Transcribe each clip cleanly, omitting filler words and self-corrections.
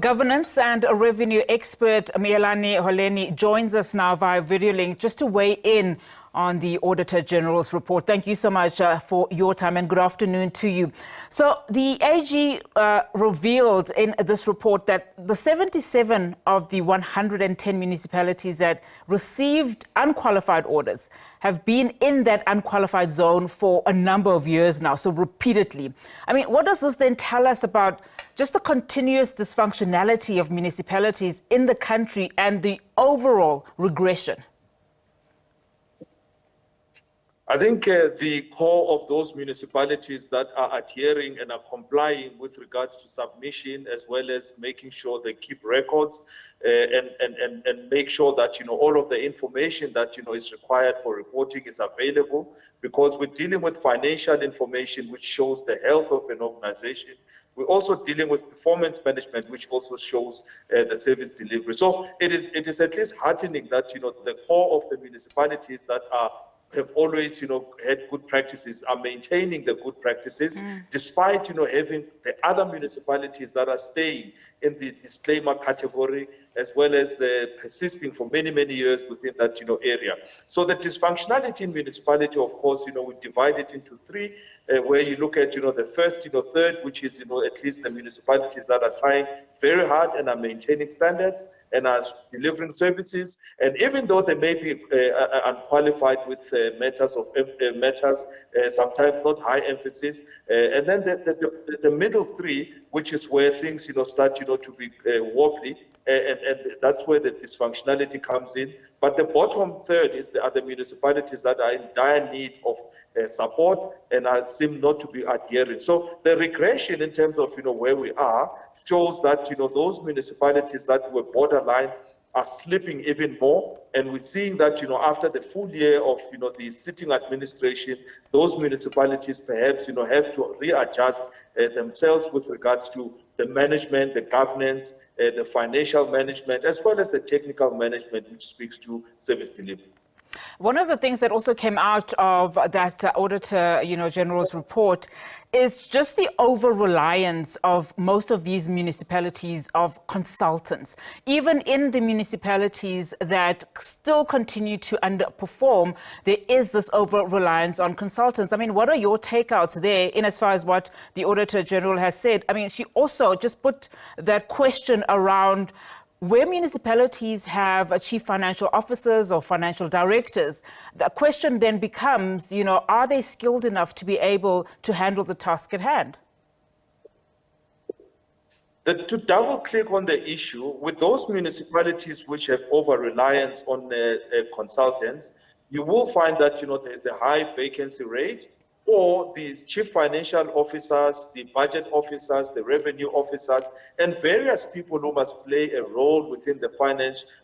Governance and revenue expert Miyelani Holeni joins us now via video link just to weigh in on the Auditor General's report. Thank you so much for your time and good afternoon to you. So the AG revealed in this report that the 77 of the 110 municipalities that received unqualified orders have been in that unqualified zone for a number of years now, so repeatedly. I mean, what does this then tell us about just the continuous dysfunctionality of municipalities in the country and the overall regression? I think the core of those municipalities that are adhering and are complying with regards to submission, as well as making sure they keep records and make sure that all of the information that is required for reporting is available, because we're dealing with financial information which shows the health of an organization. We're also dealing with performance management, which also shows the service delivery. So it is at least heartening that the core of the municipalities that have always had good practices are maintaining the good practices, despite having the other municipalities that are staying in the disclaimer category, as well as persisting for many years within that area. So the dysfunctionality in municipality, of course, we divide it into three, where you look at the first third, which is at least the municipalities that are trying very hard and are maintaining standards and are delivering services, and even though they may be unqualified with matters, sometimes not high emphasis, and then the middle three, which is where things start to be wobbly, and that's where the dysfunctionality comes in. But the bottom third are the municipalities that are in dire need of support and seem not to be adhering. So the regression in terms of where we are shows that those municipalities that were borderline are slipping even more, and we're seeing that after the full year of the sitting administration, those municipalities perhaps have to readjust themselves with regards to the management, the governance, the financial management, as well as the technical management, which speaks to service delivery. One of the things that also came out of that Auditor General's report is just the over-reliance of most of these municipalities of consultants. Even in the municipalities that still continue to underperform, there is this over-reliance on consultants. I mean, what are your takeouts there in as far as what the Auditor General has said? I mean, she also just put that question around where municipalities have chief financial officers or financial directors. The question then becomes, are they skilled enough to be able to handle the task at hand? To double click on the issue, with those municipalities which have over-reliance on consultants, you will find that there's a high vacancy rate, or these chief financial officers, the budget officers, the revenue officers, and various people who must play a role within the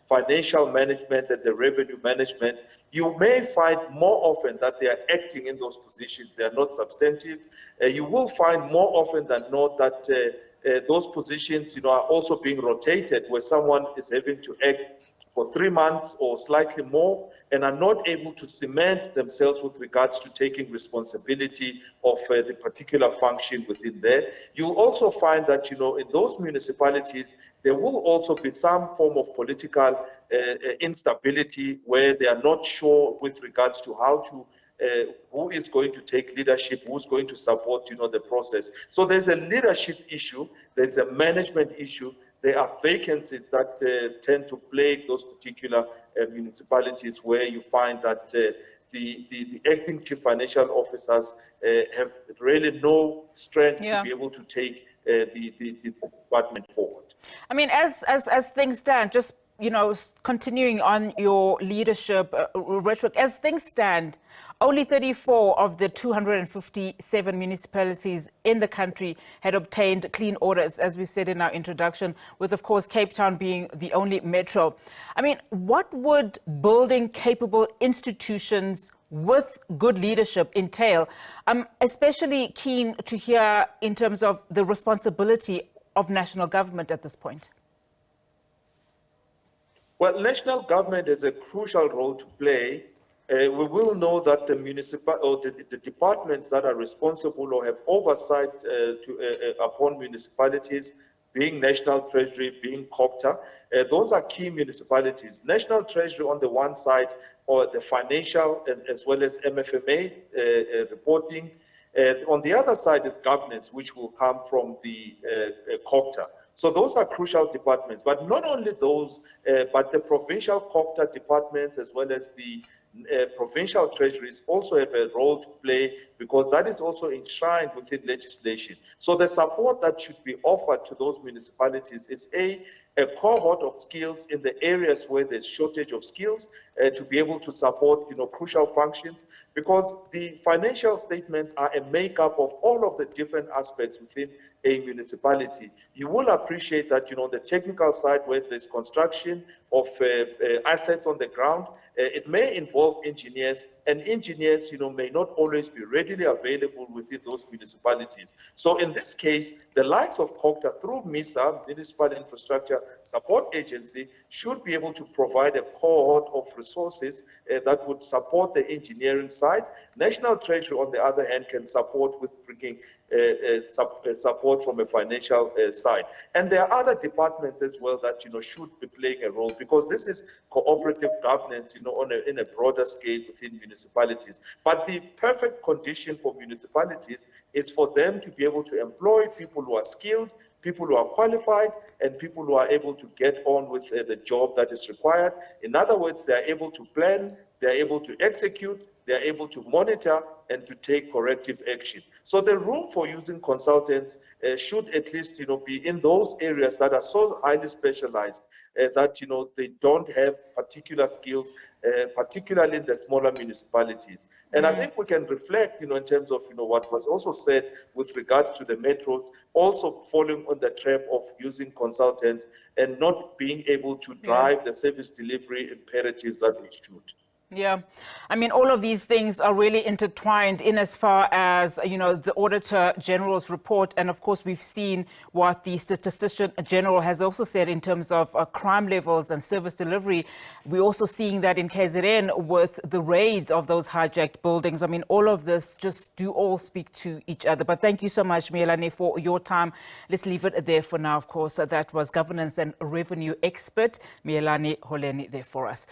financial management and the revenue management. You may find more often that they are acting in those positions. They are not substantive. You will find more often than not that those positions are also being rotated, where someone is having to act for 3 months or slightly more, and are not able to cement themselves with regards to taking responsibility of the particular function within there. You'll also find that, in those municipalities, there will also be some form of political instability, where they are not sure with regards to how to who is going to take leadership, who's going to support the process. So there's a leadership issue, there's a management issue. There are vacancies that tend to plague those particular municipalities, where you find that the acting chief financial officers have really no strength to be able to take the department forward. I mean, as things stand, just continuing on your leadership rhetoric, as things stand, only 34 of the 257 municipalities in the country had obtained clean audits, as we said in our introduction, with, of course, Cape Town being the only metro. I mean, what would building capable institutions with good leadership entail? I'm especially keen to hear in terms of the responsibility of national government at this point. Well, national government has a crucial role to play. We will know that the municipal or the departments that are responsible or have oversight upon municipalities being National Treasury, being COGTA. Those are key municipalities. National Treasury on the one side, or the financial as well as MFMA reporting. On the other side is governance, which will come from the COGTA. So those are crucial departments, but not only those, but the provincial COGTA departments as well as the provincial treasuries also have a role to play, because that is also enshrined within legislation. So the support that should be offered to those municipalities is a cohort of skills in the areas where there's shortage of skills, to be able to support, crucial functions, because the financial statements are a makeup of all of the different aspects within a municipality. You will appreciate that, on the technical side, where there's construction of assets on the ground, it may involve engineers, and engineers, may not always be readily available within those municipalities. So in this case, the likes of COGTA through MISA, Municipal Infrastructure Support Agency, should be able to provide a cohort of resources that would support the engineering side. National Treasury, on the other hand, can support with bringing support from a financial side. And there are other departments as well that should be playing a role, because this is cooperative governance in a broader scale within municipalities. But the perfect condition for municipalities is for them to be able to employ people who are skilled, people who are qualified, and people who are able to get on with the job that is required. In other words, they are able to plan, they are able to execute, they are able to monitor and to take corrective action. So the room for using consultants should at least be in those areas that are so highly specialized that they don't have particular skills, particularly in the smaller municipalities. And I think we can reflect in terms of what was also said with regards to the metros, also falling on the trap of using consultants and not being able to drive the service delivery imperatives that we should. Yeah, I mean, all of these things are really intertwined in as far as, the Auditor General's report. And of course, we've seen what the Statistician General has also said in terms of crime levels and service delivery. We're also seeing that in KZN with the raids of those hijacked buildings. I mean, all of this just do all speak to each other. But thank you so much, Miyelani, for your time. Let's leave it there for now, of course. That was governance and revenue expert Miyelani Holeni there for us.